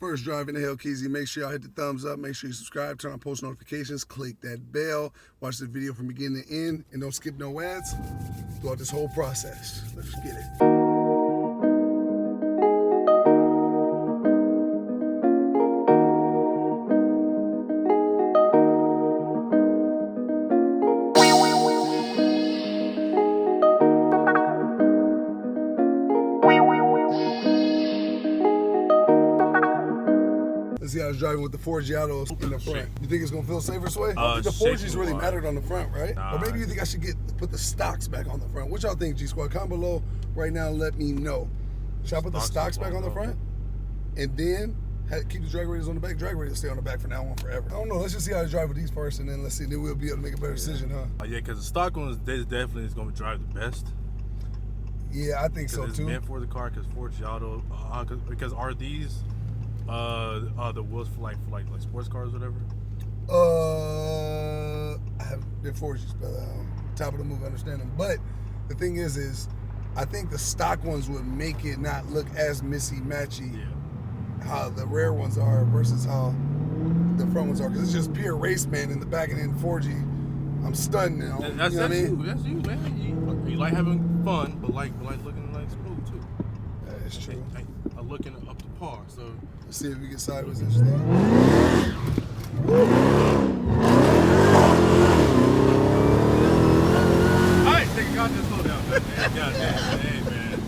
First driving the Hellcat, make sure y'all hit the thumbs up, make sure you subscribe, turn on post notifications, click that bell, watch the video from beginning to end, and don't skip no ads throughout this whole process. Let's get it. Let's see how it's driving with the 4G autos in the front. You think it's gonna feel safer this way? I think the 4Gs really mattered on the front, right? Or maybe you think I should put the stocks back on the front. What y'all think, G Squad? Comment below right now and let me know. Should I put the stocks back on the front? And then keep the drag radius on the back? Drag radius stay on the back from now on forever. I don't know, let's just see how it's drive with these first and then let's see, then we'll be able to make a better decision, huh? Yeah, because the stock ones, they definitely is gonna drive the best. Yeah, I think so it's too. It's meant for the car because 4G auto, because are these the wheels for like sports cars or whatever? I have they're 4Gs, but top of the move, I understand them. But the thing is I think the stock ones would make it not look as missy-matchy how the rare ones are versus how the front ones are. Because it's just pure race, man, in the back and then 4G. I'm stunned now. That's you, man. You like having fun, but like looking like smooth too. That is true. I'm looking up to par, so. Let's see if we get sideways and stuff. Alright, nigga, God just slow down, man. God damn, hey man.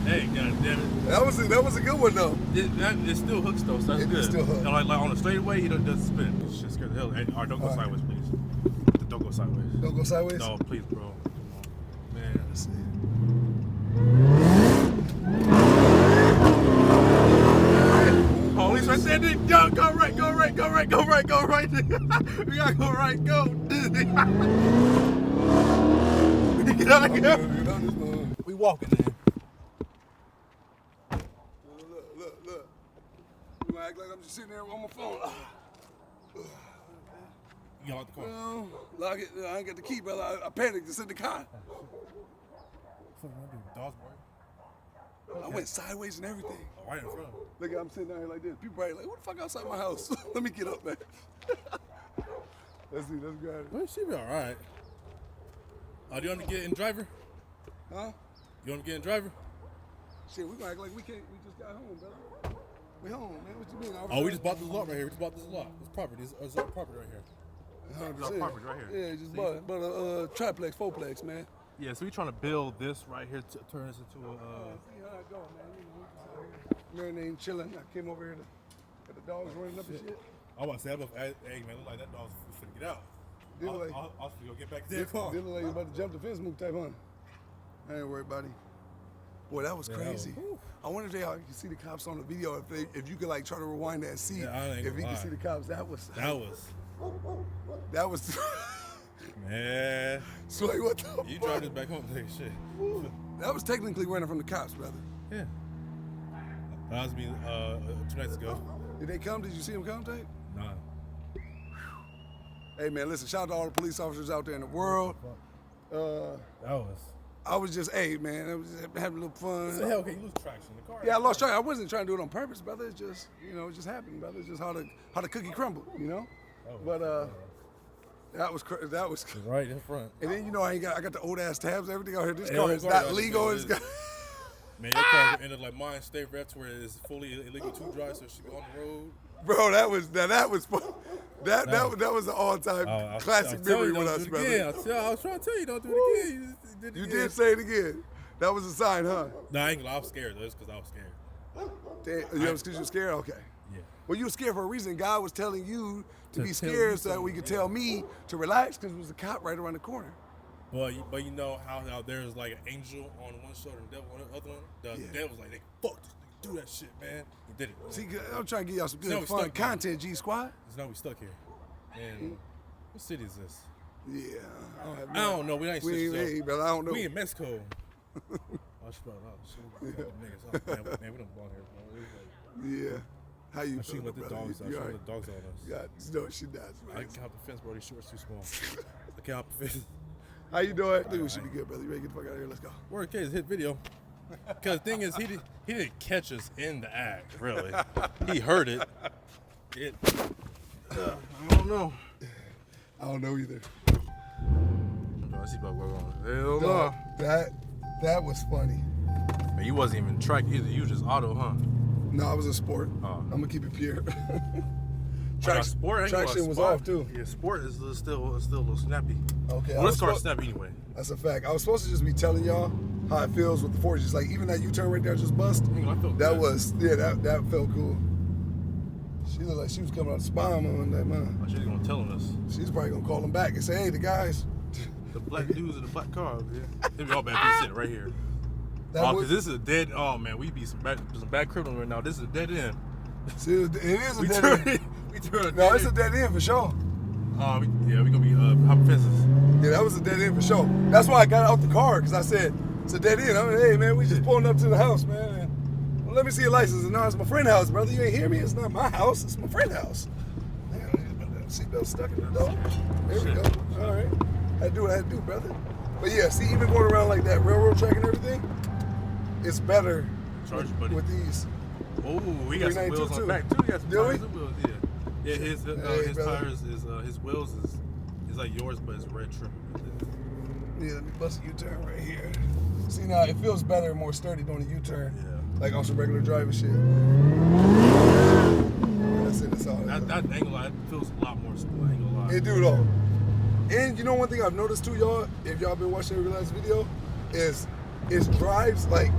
Hey, god damn it. That was a good one though. It still hooks though, so that's good. It still hooks. Like on a straightaway, he doesn't spin. It shit scared the hell. Alright, don't go sideways, please. Don't go sideways. Don't go sideways? No, please, bro. Man. Let's see. Police right there, dude. Go right. We gotta go right, go. Get out of here. We walking there. Look. You gonna act like I'm just sitting there on my phone. You got out the car. No, lock it. I ain't got the key, brother. I panicked to sit in the car. I went sideways and everything. Oh, right in front. Look, I'm sitting down here like this. People probably like, what the fuck outside my house? Let me get up, man. Let's see, let's grab it. Well, she be all right. Do you want me to get in driver? Huh? You want me to get in driver? Shit, we gonna act like we just got home, brother. We home, man. What you mean? Oh, we just bought this lot right here. We just bought this lot. This property. This our property right here. This our property right here. Yeah, just bought a triplex, fourplex, man. Yeah, so we trying to build this right here to turn this into a. See how it go, man. You know, marinating, chilling. I came over here to get the dogs running up and shit. I want to say, hey man, look like that dog's finna get out. I was finna go get back to their car. Did look like you about to jump the fence move type, huh? I ain't worried, buddy. Boy, that was crazy. I wonder if you can see the cops on the video. If you could like try to rewind that and see if you can see the cops. That was. Man. So like, what the You drive this back home and take shit. That was technically running from the cops, brother. Yeah. That was me 2 nights ago. Did they come? Did you see them come, Tate? Nah. Hey man, listen, shout out to all the police officers out there in the world. I was just, hey man, I was just having a little fun. What the hell? Okay, you lose traction in the car. Yeah, I lost traction. I wasn't trying to do it on purpose, brother. It's just, you know, it just happened, brother. It's just how the cookie crumbled, you know? That was right in front. And then you know I got the old ass tabs, everything out here. This car is not legal. It's got. Man, your car ended like mine. Stay reps where it's fully illegal to drive, so she go on the road. Bro, that was fun. That was an all-time classic memory with us, brother. I was trying to tell you, don't do it again. You did say it again. That was a sign, huh? No, I ain't gonna lie. I was scared. That's because I was scared. Damn, because you were scared? Okay. Yeah. Well, you were scared for a reason. God was telling you to be scared so that we could tell me to relax because there was a cop right around the corner. But you know how there's like an angel on one shoulder and devil on the other one? The devil's like, fuck this nigga, do that shit, man. He did it. See, I'm trying to get y'all some good fun content, G-Squad. It's now we stuck here. And what city is this? Yeah. I don't know. We ain't brother, I don't know. We in Mexico. Man, we done bought here. Yeah. How you feeling, brother? She let the dogs on us. God, no, she does, man. I can't hop the fence, bro. These shorts too small. I can't hop the fence. How you doing? I think we should be good, brother. You ready to get the fuck out of here? Let's go. Worst case, hit video. Because the thing is, he didn't catch us in the act, really. He heard it. I don't know. I don't know either. I see about work on. Hell no. That was funny. Man, you wasn't even track either. You just auto, huh? No, I was a sport. I'm gonna keep it pure. Traction was off too. Yeah, sport is still a little snappy. Okay. Well, let's start snappy anyway. That's a fact. I was supposed to just be telling y'all how it feels with the 4Gs. Like even that U-turn right there just bust. That felt cool. She looked like she was coming out of spine on that man. Oh, she's gonna tell us. She's probably gonna call him back and say, "Hey, the guys." The black dudes in the black car, yeah. They be all bad people sitting right here. Because this is a dead. Oh man, we be some bad criminals right now. This is a dead end. See, it is a dead end. It's a dead end for sure. We gonna be hopping fences. Yeah, that was a dead end for sure. That's why I got out the car because I said it's a dead end. I mean, hey man, we just pulling up to the house, man. Well, let me see your license. And no, it's my friend's house, brother. You ain't hear me? It's not my house. It's my friend's house. Man, seatbelt stuck in the door. There we go. All right. I do what I had to do, brother. But yeah, see, even going around like that railroad track and everything, it's better with these. Oh, we got some wheels on the back too. We got some tires and wheels, yeah. Yeah, his tires is his wheels is like yours, but it's red trim. Yeah, let me bust a U-turn right here. See now, it feels better and more sturdy doing a U-turn. Yeah. Like on some regular driving shit. That's it. That's all. That angle, it feels a lot more smooth. I ain't gonna lie. It do though. And you know one thing I've noticed too, y'all, if y'all been watching every last video, is it drives like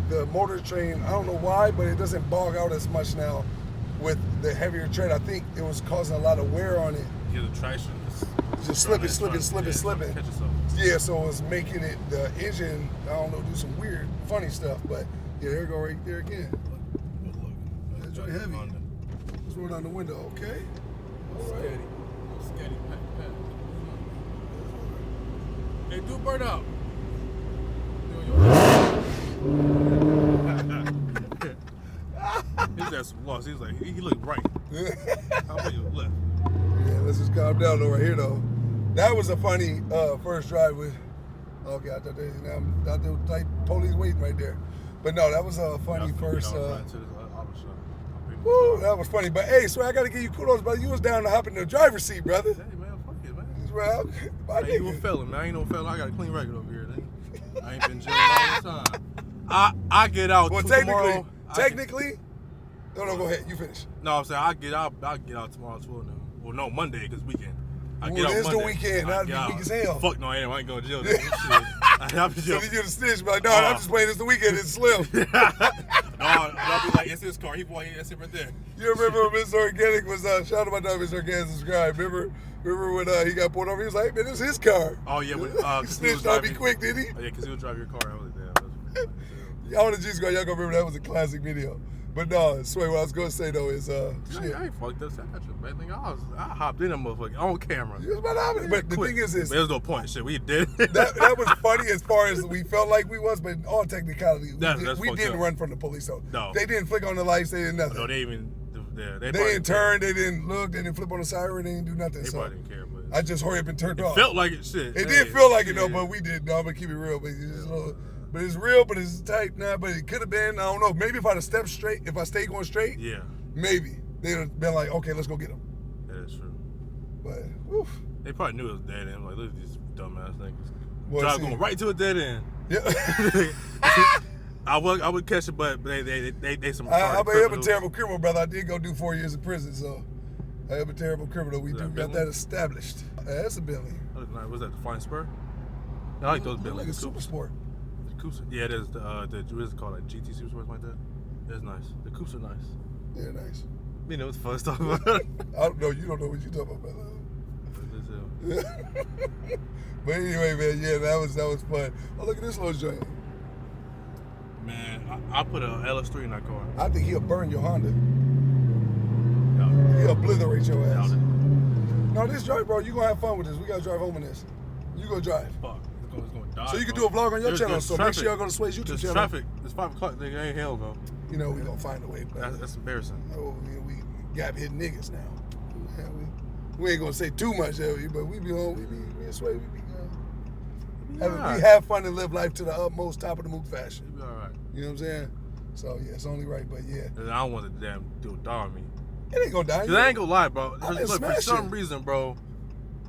the motor train. I don't know why, but it doesn't bog out as much now with the heavier tread. I think it was causing a lot of wear on it. Yeah, the traction just slipping. Yeah, so it was making it, the engine, I don't know, do some weird, funny stuff. But yeah, there you go right there again. Look. That's really heavy. Let's roll down the window, okay? All right. Steady. Hey, do Burnout. His ass lost. He was like, he looked right. How about you left? Yeah, let's just calm down though right here though. That was a funny first drive with. Okay, I thought I'm out there like police waiting right there. But no, that was a funny first. Woo, that was funny. But hey, so I gotta give you kudos, brother. You was down to hop in the driver's seat, brother. Hey man, fuck it, man. Hey, you a felon, man. I ain't no felon. I got a clean record over here. I ain't been jailed all the time. I get out tomorrow. Technically, no, go ahead. You finish. No, I'm saying I'll get out tomorrow too. Well, no, Monday because weekend. It is the weekend. That'd be weak as hell. Fuck no, I ain't going to jail. I'll be jail. So you the snitch, but like, no, I'm just playing. It's the weekend. It's Slim. No, I'll be like, it's his car. He bought it. That's it right there. You remember when Mr. Organic was shout out my dog, Mr. Organic subscribe. Remember when he got pulled over? He was like, man, this is his car. Oh yeah, he snitched on me quick, did he? Oh, yeah, because he'll drive your car. I was like, damn. Y'all on the G Squad, y'all gonna remember that was a classic video. But no, Sway, what I was gonna say though is shit. I ain't fucked up. I got you, man. I hopped in that motherfucker on camera. You was about to hop in. But the thing is there's no point. Shit, we did. that was funny as far as we felt like we was, but in all technicality, we didn't up. Run from the police though. No. They didn't flick on the lights, they didn't nothing. No, they didn't turn, they didn't look, they didn't flip on the siren, they didn't do nothing. They probably didn't care, but I just hurry up and turned off. Felt like it, shit. It did feel like it though, but we did. No, I'm gonna keep it real, but but it's real, but it's tight now. But it could have been, I don't know. Maybe if I'd have stepped straight, if I stayed going straight, yeah, maybe they'd have been like, okay, let's go get him. That is true. But woof. They probably knew it was dead end. Like, look at these dumbass niggas. Drive going right to a dead end. Yeah. I would catch it, but they some. I'm a terrible criminal, brother. I did go do 4 years in prison, so I am a terrible criminal. We got that established. That's a Bentley. Was that the Flying Spur? I like those Bentleys. Like a Super Sport. Yeah, it is. What is it called? Like GT Super Sports like that? That's nice. The coupes are nice. Yeah, nice. You know, it's fun to talk about. I don't know. You don't know what you're talking about, brother. But anyway, man, yeah, that was fun. Oh, look at this little joint. Man, I put a LS3 in that car. I think he'll burn your Honda. He'll obliterate your ass. No, this drive, bro. You gonna have fun with this. We gotta drive home in this. You go drive. Fuck. It's gonna die, so you can do a vlog on your channel. So make sure y'all go to Sway's YouTube channel. Traffic. It's 5 o'clock. Nigga, ain't hell, bro. You know we gonna find a way. That's embarrassing. Oh, we gap hitting niggas now. Yeah, we ain't gonna say too much, but we be on. We in Sway. We have fun and live life to the utmost, top of the mook fashion. You be all right. You You know what I'm saying? So yeah, it's only right. But yeah, I don't want the damn dude die me. It ain't gonna die. Cause I ain't gonna lie, bro. Look, for some reason, bro,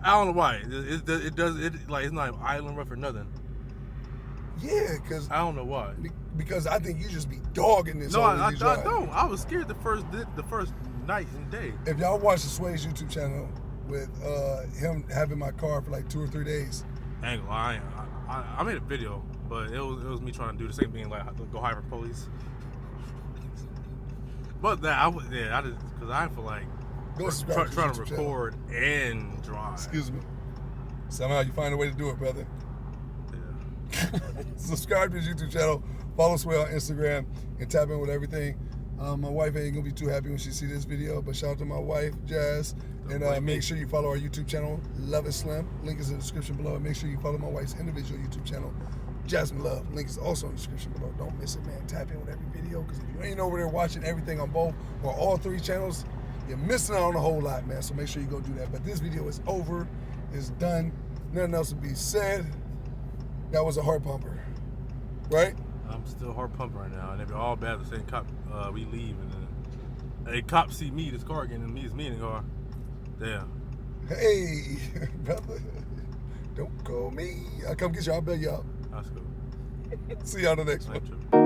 I don't know why. It does like it's not island rough or nothing. Yeah, cause I don't know why. Because I think you just be dogging this. No, I don't. I was scared the first night and day. If y'all watch the Sway's YouTube channel with him having my car for like 2 or 3 days, I ain't gonna lie. I made a video, but it was me trying to do the same thing, like go hire for police. But that I just because I feel like trying to record and drive. Excuse me. Somehow you find a way to do it, brother. Yeah. Subscribe to his YouTube channel. Follow Sway on Instagram and tap in with everything. My wife ain't gonna be too happy when she see this video, but shout out to my wife, Jazz. And make sure you follow our YouTube channel, Love is Slim. Link is in the description below. And make sure you follow my wife's individual YouTube channel, Jasmine Love. Link is also in the description below. Don't miss it, man. Tap in with every video, because if you ain't over there watching everything on both or all 3 channels, you're missing out on a whole lot, man. So make sure you go do that. But this video is over. It's done. Nothing else to be said. That was a heart pumper, right? I'm still heart pumping right now, and if all bad, the same cop, we leave, and then a cop see me, this car again, and me in the car. Damn. Hey, brother, don't call me. I'll come get you. I'll bail you out. That's cool. See y'all on the next one.